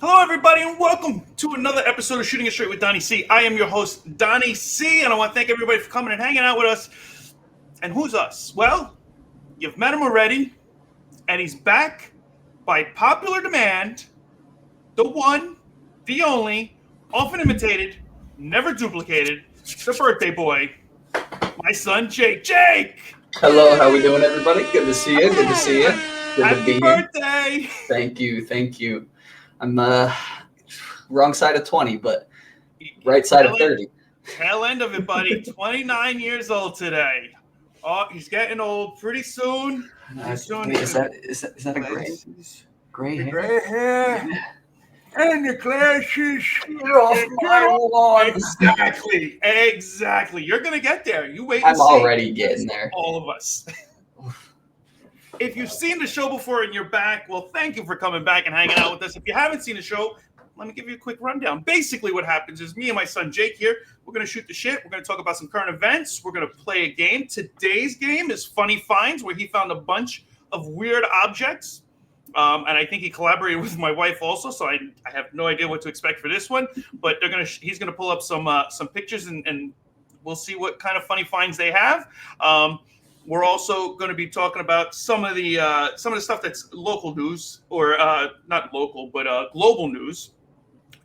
Hello, everybody, and welcome to another episode of Shooting It Straight with Donnie C. I am your host, Donnie C, and I want to thank everybody for coming and hanging out with us. And who's us? Well, you've met him already, and he's back by popular demand. The one, the only, often imitated, never duplicated, the birthday boy, my son, Jake. Jake! Hello, how we doing, everybody? Good to see you. Good to see you. Good Happy to be birthday! Here. Thank you. Thank you. I'm wrong side of 20, but right side of 30. Tail end of it, buddy. 29 years old today. Oh, he's getting old pretty soon. Is that a gray hair? Gray hair. Yeah. And the glasses. You're off my lawn. Exactly. You're going to get there. You wait and I'm already getting there. All of us. If you've seen the show before and you're back, well, thank you for coming back and hanging out with us. If you haven't seen the show, let me give you a quick rundown. Basically, what happens is me and my son Jake here, we're going to shoot the shit. We're going to talk about some current events. We're going to play a game. Today's game is Funny Finds, where he found a bunch of weird objects. And I think he collaborated with my wife also, so I have no idea what to expect for this one. But he's going to pull up some pictures, and we'll see what kind of funny finds they have. We're also going to be talking about some of the stuff that's local news, or not local, but global news.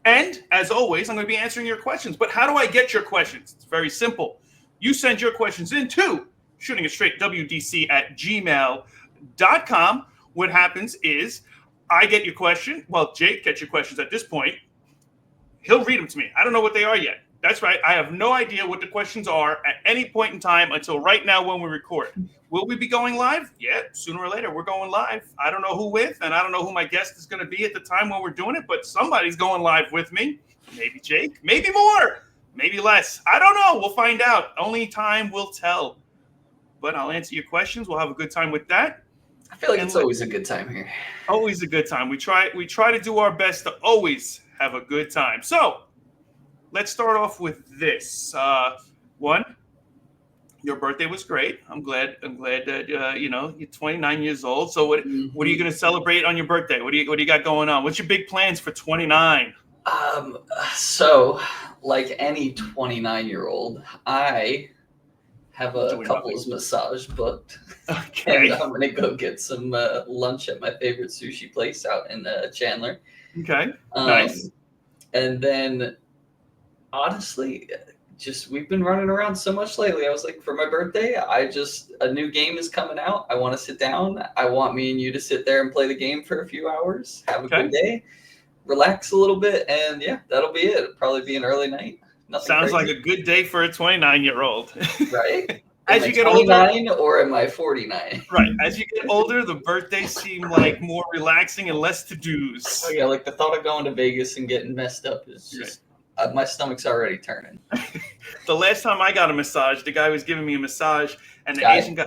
And as always, I'm going to be answering your questions. But how do I get your questions? It's very simple. You send your questions in to shootingitstraightwdc@gmail.com. What happens is I get your question. Well, Jake gets your questions at this point. He'll read them to me. I don't know what they are yet. That's right. I have no idea what the questions are at any point in time until right now when we record. Will we be going live? Yeah, sooner or later, we're going live. I don't know who with, and I don't know who my guest is going to be at the time when we're doing it, but somebody's going live with me. Maybe Jake, maybe more, maybe less. I don't know. We'll find out. Only time will tell. But I'll answer your questions. We'll have a good time with that. I feel like it's always a good time here. Always a good time. We try to do our best to always have a good time. So, let's start off with this. One, your birthday was great. I'm glad that you're 29 years old. So what are you going to celebrate on your birthday? What do you got going on? What's your big plans for 29? So like any 29-year-old, I have a couple's massage booked. Okay. And I'm going to go get some lunch at my favorite sushi place out in Chandler. Okay. Nice. And then honestly, we've been running around so much lately. I was like, for my birthday, a new game is coming out. I want to sit down. I want me and you to sit there and play the game for a few hours, have a good day, relax a little bit, and yeah, that'll be it. It'll probably be an early night. Nothing Sounds crazy. like a good day for a 29-year-old. Right? As you get 29 older, or am I 49? Right. As you get older, the birthdays seem like more relaxing and less to-dos. Oh yeah, like the thought of going to Vegas and getting messed up is just... my stomach's already turning. The last time I got a massage, the guy was giving me a massage, and the Asian guy.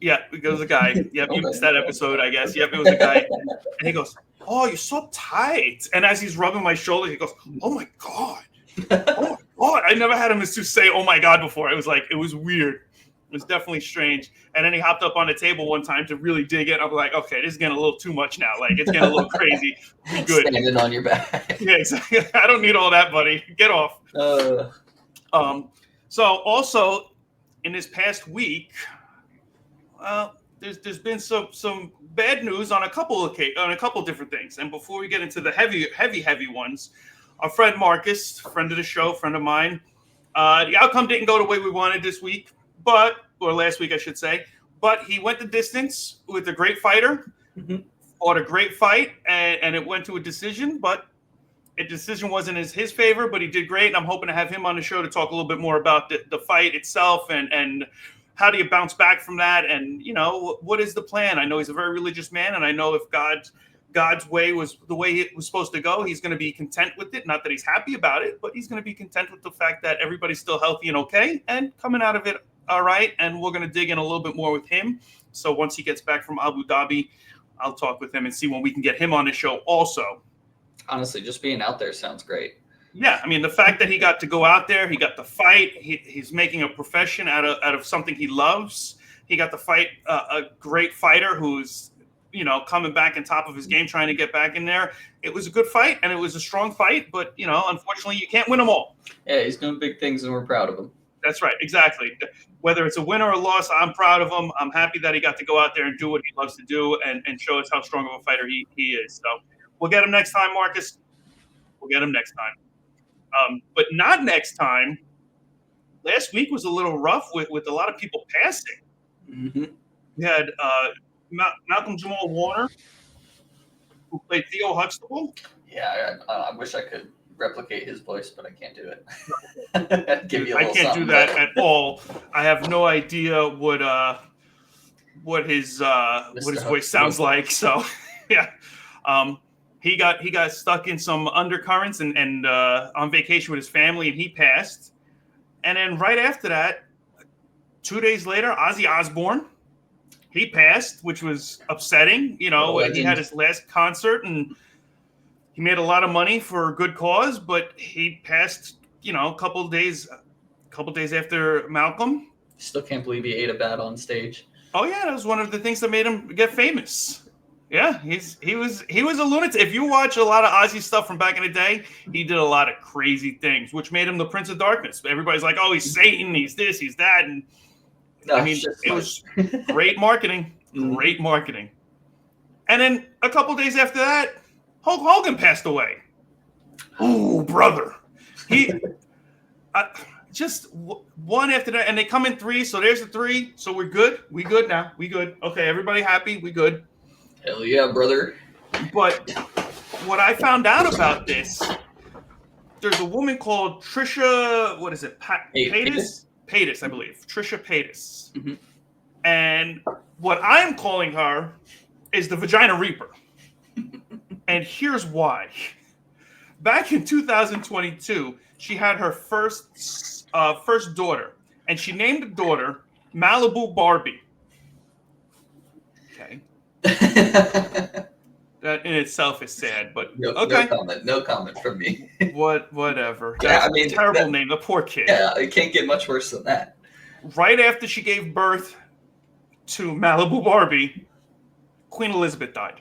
Yeah, it was a guy. Yep, you missed that episode, I guess. Yep, it was a guy. And he goes, "Oh, you're so tight." And as he's rubbing my shoulder, he goes, "Oh my god, oh my god." I never had a masseuse say "Oh my god" before. It was weird. It was definitely strange. And then he hopped up on the table one time to really dig it. I'm like, okay, this is getting a little too much now. Like, it's getting a little crazy. Be good. Standing on your back. Yeah, exactly. I don't need all that, buddy. Get off. So also in this past week, there's been some bad news on a couple different things. And before we get into the heavy ones, our friend Marcus, friend of the show, friend of mine, the outcome didn't go the way we wanted this week. Or last week, I should say. But he went the distance with a great fighter, fought a great fight, and it went to a decision. But a decision wasn't in his favor, but he did great. And I'm hoping to have him on the show to talk a little bit more about the fight itself and how do you bounce back from that? And, you know, what is the plan? I know he's a very religious man, and I know if God's way was the way it was supposed to go, he's going to be content with it. Not that he's happy about it, but he's going to be content with the fact that everybody's still healthy and okay and coming out of it all right. And we're going to dig in a little bit more with him. So once he gets back from Abu Dhabi, I'll talk with him and see when we can get him on the show also. Honestly, just being out there sounds great. Yeah, I mean, the fact that he got to go out there, he got to fight, he's making a profession out of something he loves. He got to fight a great fighter who's, you know, coming back on top of his game, trying to get back in there. It was a good fight, and it was a strong fight, but, you know, unfortunately, you can't win them all. Yeah, he's doing big things, and we're proud of him. That's right, exactly. Whether it's a win or a loss, I'm proud of him. I'm happy that he got to go out there and do what he loves to do and show us how strong of a fighter he is. So we'll get him next time, Marcus. We'll get him next time. But not next time. Last week was a little rough with a lot of people passing. Mm-hmm. We had Malcolm Jamal Warner, who played Theo Huxtable. Yeah, I wish I could replicate his voice, but I can't do it. Give you a I can't do that at all. I have no idea what his voice sounds like. So, yeah. He got stuck in some undercurrents and on vacation with his family, and he passed. And then right after that, 2 days later, Ozzy Osbourne, he passed, which was upsetting. You know, he had his last concert and he made a lot of money for a good cause, but he passed, you know, a couple days after Malcolm. Still can't believe he ate a bat on stage. Oh yeah, that was one of the things that made him get famous. Yeah, he was a lunatic. If you watch a lot of Ozzy stuff from back in the day, he did a lot of crazy things, which made him the Prince of Darkness. Everybody's like, "Oh, he's Satan, he's this, he's that," and I mean, it was great marketing, great marketing. And then a couple days after that, Hulk Hogan passed away. Oh, brother, he just one after that, and they come in three. So there's the three. So we're good. We good now. We good. Okay, everybody happy. We good. Hell yeah, brother. But what I found out about this, there's a woman called Trisha, what is it? Paytas? Paytas, I believe. Trisha Paytas. Mm-hmm. And what I'm calling her is the Vagina Reaper. And here's why. Back in 2022, she had her first daughter, and she named the daughter Malibu Barbie. Okay. That in itself is sad, but okay. No comment from me. Whatever. Yeah, I mean, terrible name. The poor kid. Yeah, it can't get much worse than that. Right after she gave birth to Malibu Barbie, Queen Elizabeth died.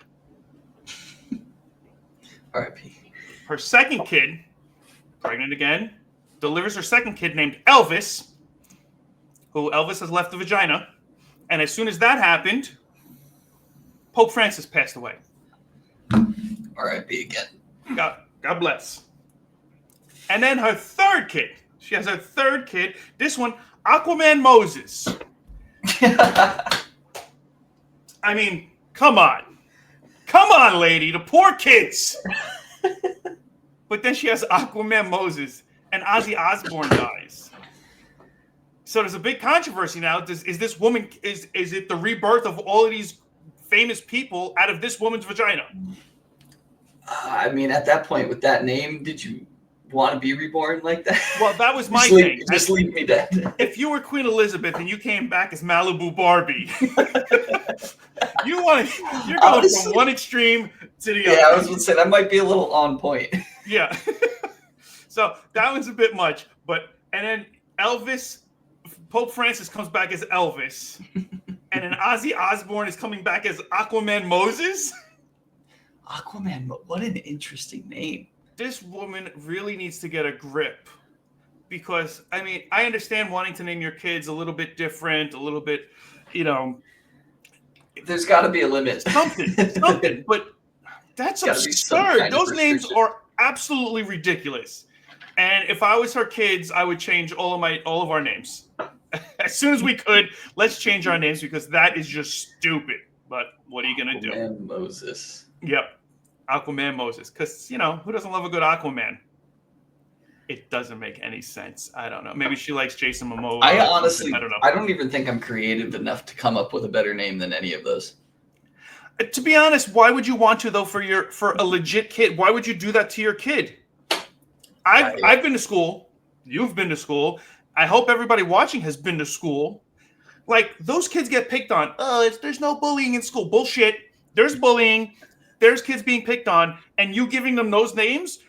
R.I.P. Her second kid, pregnant again, delivers her second kid named Elvis, who Elvis has left the vagina, and as soon as that happened, Pope Francis passed away. R.I.P. again. God bless. And then her third kid. She has her third kid. This one, Aquaman Moses. I mean, come on. Come on, lady. The poor kids. But then she has Aquaman Moses, and Ozzy Osbourne dies. So there's a big controversy now. Is this woman, is it the rebirth of all of these famous people out of this woman's vagina? I mean, at that point, with that name, did you want to be reborn like that? Well, that was my thing. Just leave me dead. If you were Queen Elizabeth and you came back as Malibu Barbie, you're going from one extreme to the other. Yeah, I was going to say, that might be a little on point. Yeah. So that one's a bit much. And then Elvis, Pope Francis comes back as Elvis. And then Ozzy Osbourne is coming back as Aquaman Moses. Aquaman, what an interesting name. This woman really needs to get a grip. Because, I mean, I understand wanting to name your kids a little bit different, a little bit, you know. There's got to be a limit. Something. But that's absurd. Those names are absolutely ridiculous. And if I was her kids, I would change all of our names. As soon as we could, let's change our names because that is just stupid. But what are you going to do? Aquaman Moses. Yep. Aquaman Moses. Because, you know, who doesn't love a good Aquaman? It doesn't make any sense. I don't know. Maybe she likes Jason Momoa. I honestly, I don't know. I don't even think I'm creative enough to come up with a better name than any of those. To be honest, why would you want to though for a legit kid? Why would you do that to your kid? I've been to school. You've been to school. I hope everybody watching has been to school. Like, those kids get picked on. Oh, there's no bullying in school. Bullshit. There's bullying. There's kids being picked on, and you giving them those names,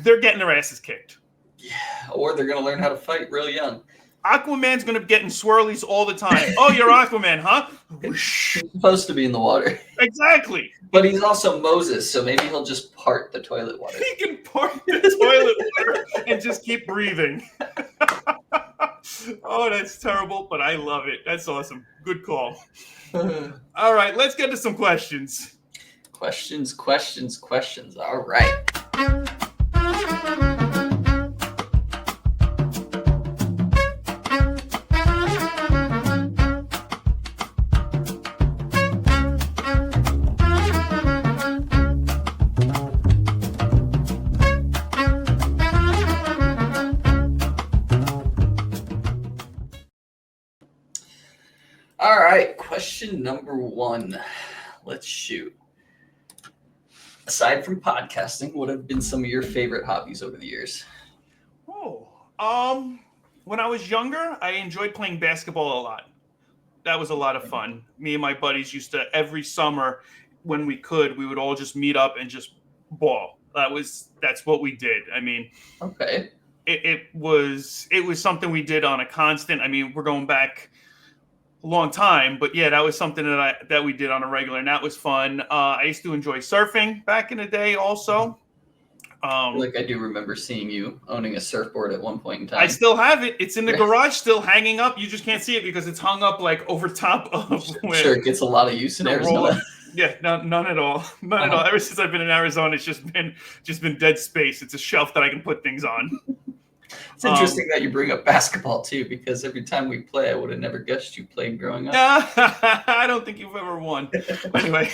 they're getting their asses kicked. Yeah, or they're gonna learn how to fight real young. Aquaman's gonna be getting swirlies all the time. Oh, you're Aquaman, huh? He's supposed to be in the water. Exactly. But he's also Moses, so maybe he'll just part the toilet water. He can part the toilet water and just keep breathing. Oh, that's terrible, but I love it. That's awesome. Good call. All right, let's get to some questions. Questions. All right. All right, question number 1. Let's shoot. Aside from podcasting, what have been some of your favorite hobbies over the years? When I was younger, I enjoyed playing basketball a lot. That was a lot of fun. Me and my buddies used to, every summer when we could, we would all just meet up and just ball. That's what we did. I mean, okay. It was something we did on a constant. I mean, we're going back a long time, but yeah, that was something that we did on a regular, and that was fun. I used to enjoy surfing back in the day also. I do remember seeing you owning a surfboard at one point in time. I still have it. It's in the garage, still hanging up. You just can't see it because it's hung up like over top of. I'm sure it gets a lot of use in Arizona. Yeah, none at all. None at all. Ever since I've been in Arizona, it's just been dead space. It's a shelf that I can put things on. It's interesting that you bring up basketball too, because every time we play, I would have never guessed you played growing up. I don't think you've ever won. Anyway,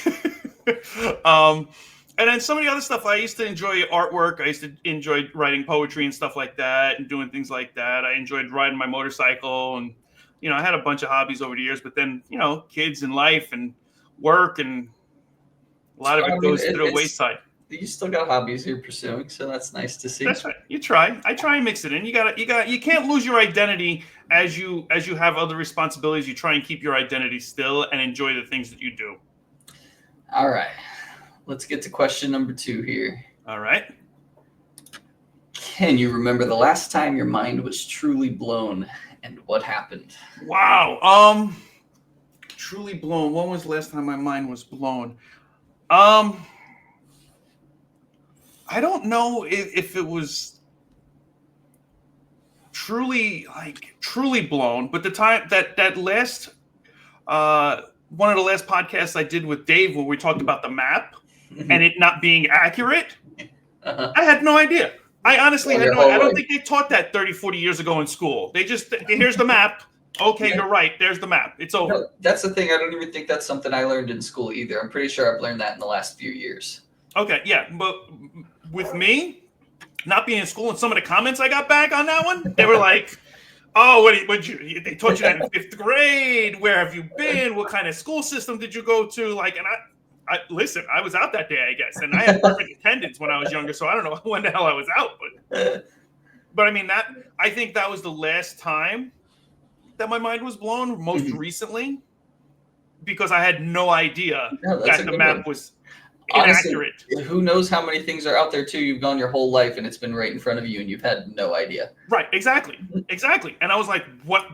and then some of the other stuff, I used to enjoy artwork. I used to enjoy writing poetry and stuff like that, and doing things like that. I enjoyed riding my motorcycle, and I had a bunch of hobbies over the years. But then kids and life and work, and a lot of it goes to the wayside. You still got hobbies you're pursuing, so that's nice to see. That's right. You try. I try and mix it in. You can't lose your identity as you have other responsibilities. You try and keep your identity still and enjoy the things that you do. All right. Let's get to question number 2 here. All right. Can you remember the last time your mind was truly blown and what happened? Wow. Truly blown. When was the last time my mind was blown? I don't know if it was truly blown, but the time that last one of the last podcasts I did with Dave where we talked about the map and it not being accurate, I had no idea. I honestly had no idea. I don't think they taught that 30, 40 years ago in school. They just, here's the map. Okay, You're right. There's the map. It's over. No, that's the thing. I don't even think that's something I learned in school either. I'm pretty sure I've learned that in the last few years. Okay, yeah, but with me not being in school and some of the comments I got back on that one, they were like, "Oh, they taught you that in 5th grade. Where have you been? What kind of school system did you go to?" Like, and I listen, I was out that day, I guess, and I had perfect attendance when I was younger, so I don't know when the hell I was out, but I mean I think that was the last time that my mind was blown, most recently, because I had no idea that the map was inaccurate. Honestly, who knows how many things are out there too? You've gone your whole life and it's been right in front of you and you've had no idea. Right, exactly. And I was like, what?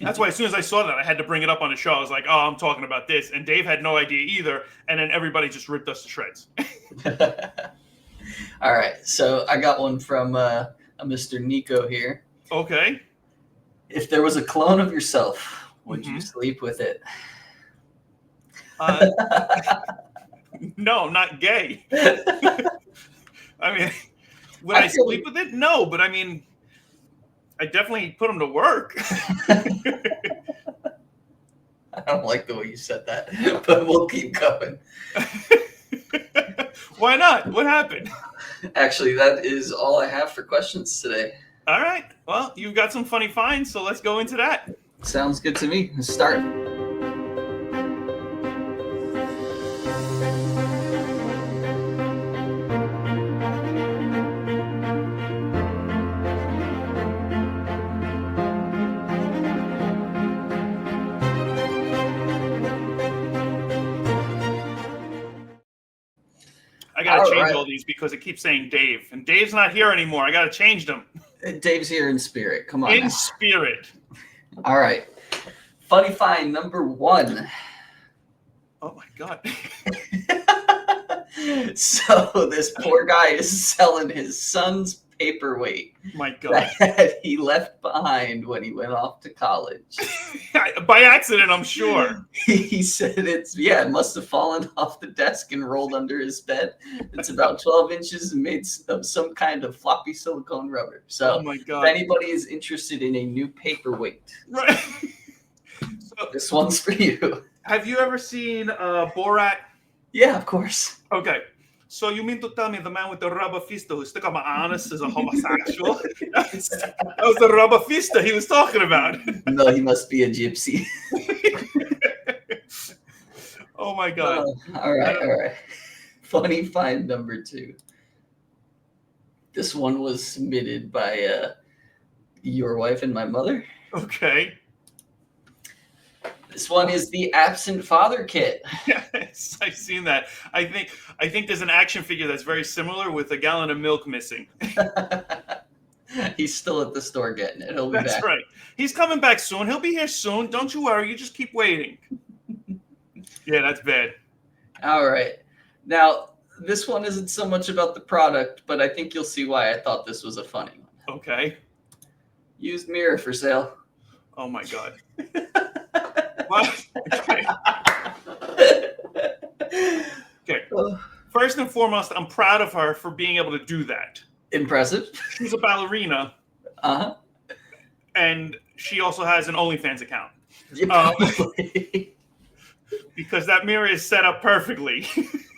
That's why as soon as I saw that, I had to bring it up on the show. I was like, oh, I'm talking about this. And Dave had no idea either. And then everybody just ripped us to shreds. All right. So I got one from a Mr. Nico here. Okay. If there was a clone of yourself, would you sleep with it? No, not gay. I mean, would I sleep with it? No, but I mean, I definitely put them to work. I don't like the way you said that, but we'll keep going. Why not? What happened? Actually, that is all I have for questions today. All right. Well, you've got some funny finds, so let's go into that. Sounds good to me. Let's start. I got to change all these because it keeps saying Dave, and Dave's not here anymore. I got to change them. Dave's here in spirit. Come on. In spirit. All right. Funny find number 1. Oh my God. So this poor guy is selling his son's paperweight. My God. That he left behind when he went off to college. By accident, I'm sure. He said it must have fallen off the desk and rolled under his bed. It's about 12 inches and made of some kind of floppy silicone rubber. So oh my God. If anybody is interested in a new paperweight, right. So, this one's for you. Have you ever seen Borat? Yeah, of course. Okay. So you mean to tell me the man with the rubber fista who stuck up my anus is a homosexual? That was the rubber fista he was talking about. No, he must be a gypsy. Oh my God. All right. Funny find number 2. This one was submitted by your wife and my mother. Okay. This one is the absent father kit. Yes, I've seen that. I think there's an action figure that's very similar with a gallon of milk missing. He's still at the store getting it. He'll be That's back. right. He's coming back soon. He'll be here soon. Don't you worry. You just keep waiting. Yeah, that's bad. All right. Now, this one isn't so much about the product, but I think you'll see why I thought this was a funny one. Okay. Used mirror for sale. Oh my God. What? Okay. Okay. First and foremost, I'm proud of her for being able to do that. Impressive. She's a ballerina. Uh-huh. And she also has an OnlyFans account. Because that mirror is set up perfectly.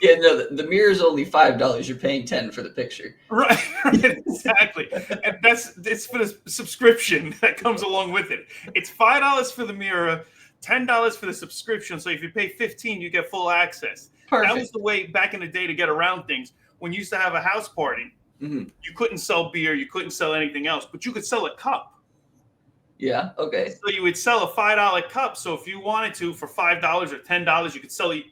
Yeah, no, the mirror is only $5. You're paying $10 for the picture. Right, exactly. And it's for the subscription that comes along with it. It's $5 for the mirror, $10 for the subscription. So if you pay $15, you get full access. Perfect. That was the way back in the day to get around things. When you used to have a house party, you couldn't sell beer, you couldn't sell anything else, but you could sell a cup. Yeah, okay. So you would sell a $5 cup. So if you wanted to, for $5 or $10, you could sell a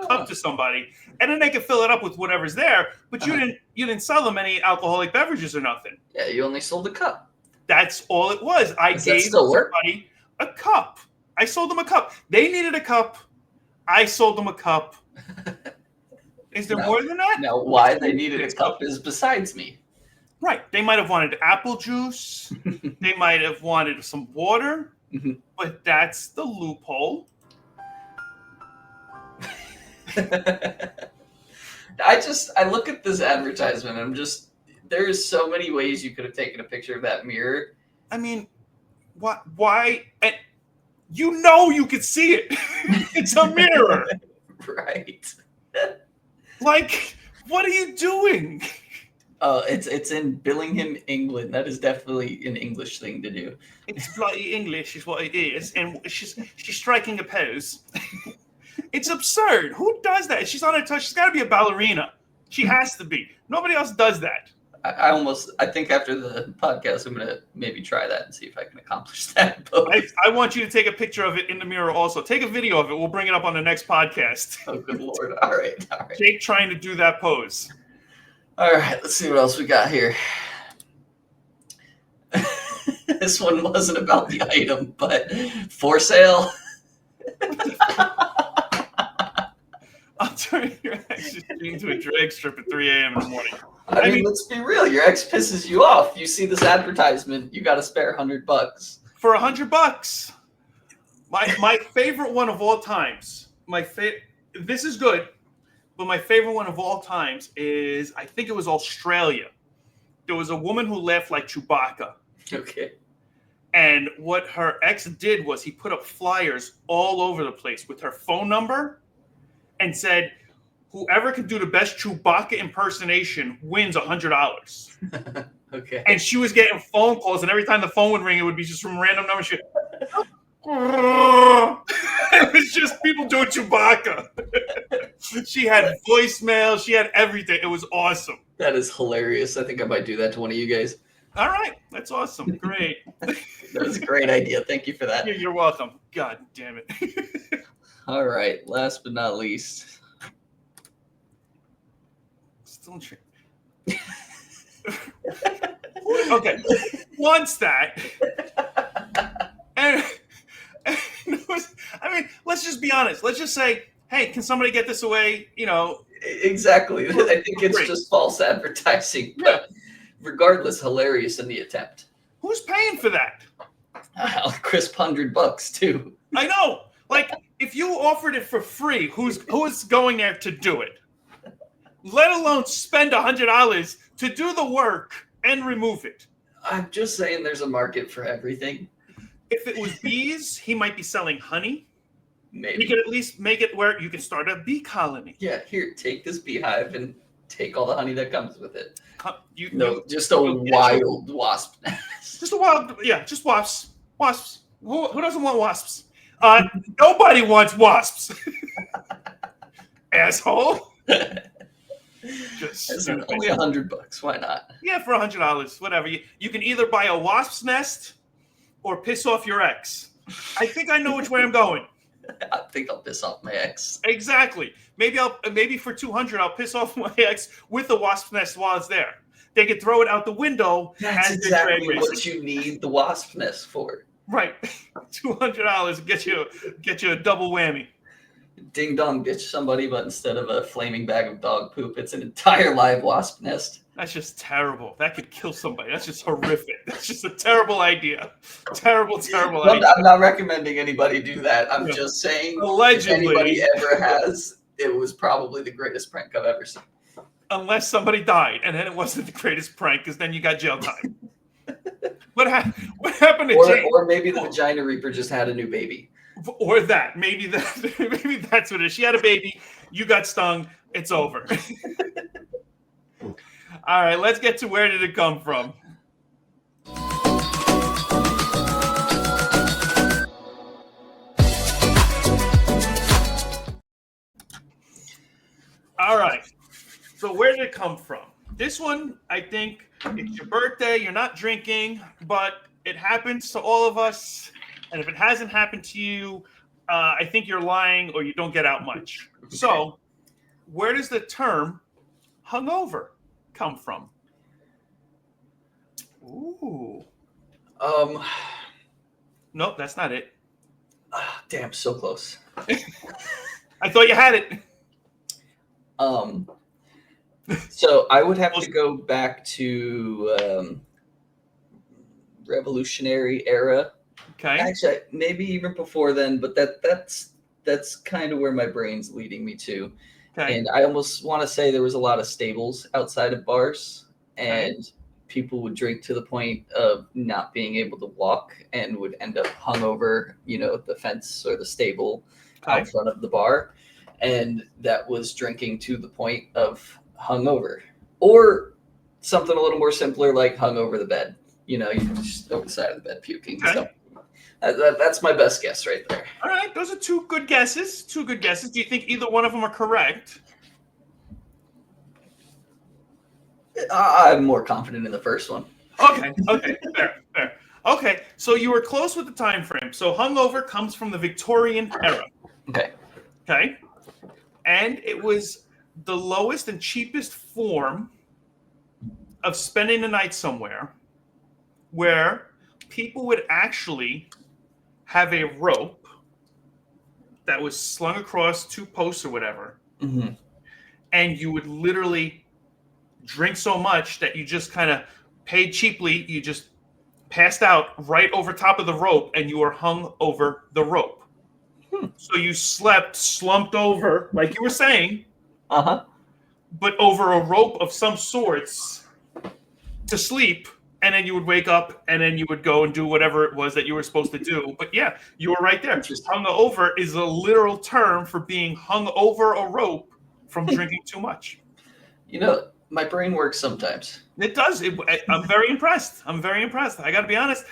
cup to somebody, and then they could fill it up with whatever's there. But you didn't sell them any alcoholic beverages or nothing. Yeah, you only sold a cup. That's all it was. I gave somebody a cup. I sold them a cup. They needed a cup. I sold them a cup. Is there more than that? Now, why they needed a cup is besides me. Right. They might have wanted apple juice. They might have wanted some water. But that's the loophole. I look at this advertisement. There's so many ways you could have taken a picture of that mirror. I mean, why? And you could see it. It's a mirror. Right. Like, what are you doing? It's in Billingham, England. That is definitely an English thing to do. It's bloody English is what it is. And she's striking a pose. It's absurd. Who does that? She's on her touch. She's got to be a ballerina. She has to be. Nobody else does that. I think after the podcast, I'm going to maybe try that and see if I can accomplish that. I want you to take a picture of it in the mirror also. Take a video of it. We'll bring it up on the next podcast. Oh, good Lord. All right. Jake trying to do that pose. All right. Let's see what else we got here. This one wasn't about the item, but for sale. I'll turn your ex into a drag strip at 3 a.m. in the morning. I mean, let's be real. Your ex pisses you off. You see this advertisement, you got to spare $100 for $100. My favorite one of all times. This is good, but my favorite one of all times is, I think it was Australia. There was a woman who laughed like Chewbacca. Okay. And what her ex did was he put up flyers all over the place with her phone number and said, whoever can do the best Chewbacca impersonation wins $100. Okay. And she was getting phone calls, and every time the phone would ring, it would be just from random numbers. It was just people doing Chewbacca. She had voicemail. She had everything. It was awesome. That is hilarious. I think I might do that to one of you guys. All right. That's awesome. Great. That was a great idea. Thank you for that. You're welcome. God damn it. All right. Last but not least. Still okay. Once that. And I mean, let's just be honest. Let's just say, hey, can somebody get this away? You know. Exactly. I think it's just false advertising. Yeah. But regardless, hilarious in the attempt. Who's paying for that? Crisp $100 too. I know. Like, if you offered it for free, who's going there to do it? Let alone spend $100 to do the work and remove it. I'm just saying there's a market for everything. If it was bees, he might be selling honey. Maybe. He could at least make it where you can start a bee colony. Yeah, here, take this beehive and take all the honey that comes with it. Just a wild wasp nest. Just wasps. Wasps. Who doesn't want wasps? Nobody wants wasps. Asshole. Just only $100. Why not? Yeah, for $100, whatever. You can either buy a wasp's nest or piss off your ex. I think I know which way I'm going. I think I'll piss off my ex. Exactly. Maybe for $200 I'll piss off my ex with the wasp's nest while it's there. They could throw it out the window. That's exactly what you need the wasp nest for. Right. $200 get you a double whammy. Ding dong, ditch somebody, but instead of a flaming bag of dog poop, it's an entire live wasp nest. That's just terrible. That could kill somebody. That's just horrific. That's just a terrible idea. Terrible idea. I'm not recommending anybody do that. I'm just saying, allegedly, if anybody ever has, it was probably the greatest prank I've ever seen. Unless somebody died, and then it wasn't the greatest prank, because then you got jail time. What happened to Jane? Or maybe the Vagina Reaper just had a new baby. Or that. Maybe that's what it is. She had a baby. You got stung. It's over. All right, let's get to where did it come from. All right. So where did it come from? This one, I think it's your birthday. You're not drinking, but it happens to all of us. And if it hasn't happened to you, I think you're lying or you don't get out much. Okay. So where does the term hungover come from? Ooh. Nope, that's not it. Damn, so close. I thought you had it. So I would have to go back to Revolutionary era. Okay. Actually, maybe even before then, but that's kind of where my brain's leading me to. Okay. And I almost want to say there was a lot of stables outside of bars, and people would drink to the point of not being able to walk and would end up hungover, the fence or the stable out front of the bar. And that was drinking to the point of hungover, or something a little more simpler like hung over the bed. You just over the side of the bed puking. Okay. So that's my best guess right there. All right, those are two good guesses. Do you think either one of them are correct? I'm more confident in the first one. Okay, fair. Okay, so you were close with the time frame. So hungover comes from the Victorian era. Okay. And it was the lowest and cheapest form of spending the night somewhere where people would actually have a rope that was slung across two posts or whatever. Mm-hmm. And you would literally drink so much that you just kind of paid cheaply. You just passed out right over top of the rope and you were hung over the rope. So you slept slumped over, like you were saying, but over a rope of some sorts to sleep, and then you would wake up, and then you would go and do whatever it was that you were supposed to do. But yeah, you were right there. Hung over is a literal term for being hung over a rope from drinking too much. You know, my brain works sometimes. It does. I'm very impressed. I got to be honest.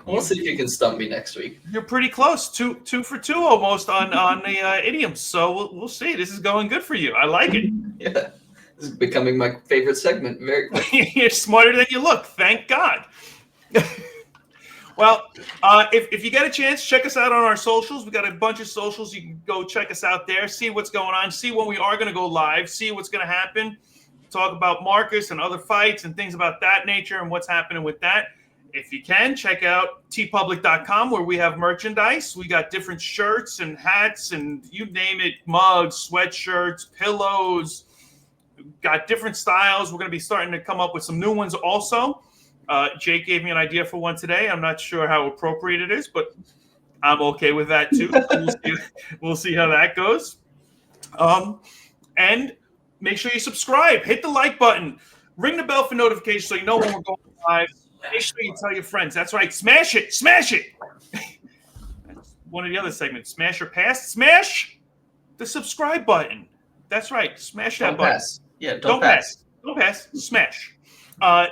We'll see if you can stump me next week. You're pretty close, two for two almost on the idioms. So we'll see. This is going good for you. I like it. Yeah, this is becoming my favorite segment. Very quick. You're smarter than you look. Thank God. Well, if you get a chance, check us out on our socials. We got a bunch of socials. You can go check us out there, see what's going on, see when we are going to go live, see what's going to happen. Talk about Marcus and other fights and things about that nature and what's happening with that. If you can, check out tpublic.com where we have merchandise. We got different shirts and hats and you name it, mugs, sweatshirts, pillows. Got different styles. We're going to be starting to come up with some new ones also. Jake gave me an idea for one today. I'm not sure how appropriate it is, but I'm okay with that too. We'll see how that goes. And make sure you subscribe. Hit the like button. Ring the bell for notifications so you know when we're going live. Make sure you tell your friends. That's right. Smash it. Smash it. That's one of the other segments. Smash or pass. Smash the subscribe button. That's right. Smash that button. Pass. Yeah, don't pass. Don't pass. Smash.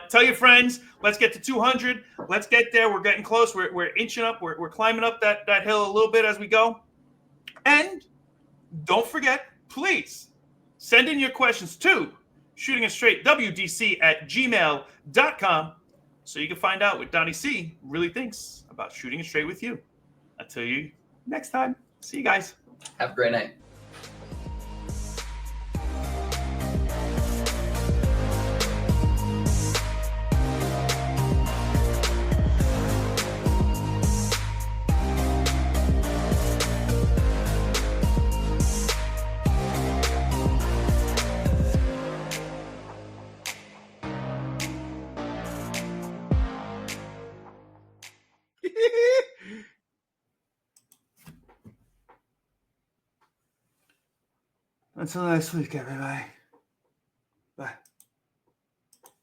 Tell your friends. Let's get to 200. Let's get there. We're getting close. We're inching up. We're climbing up that hill a little bit as we go. And don't forget, please, send in your questions to shootingitstraightwdc@gmail.com so you can find out what Donnie C really thinks about shooting it straight with you. I'll tell you next time. See you guys. Have a great night. Until next week, everybody.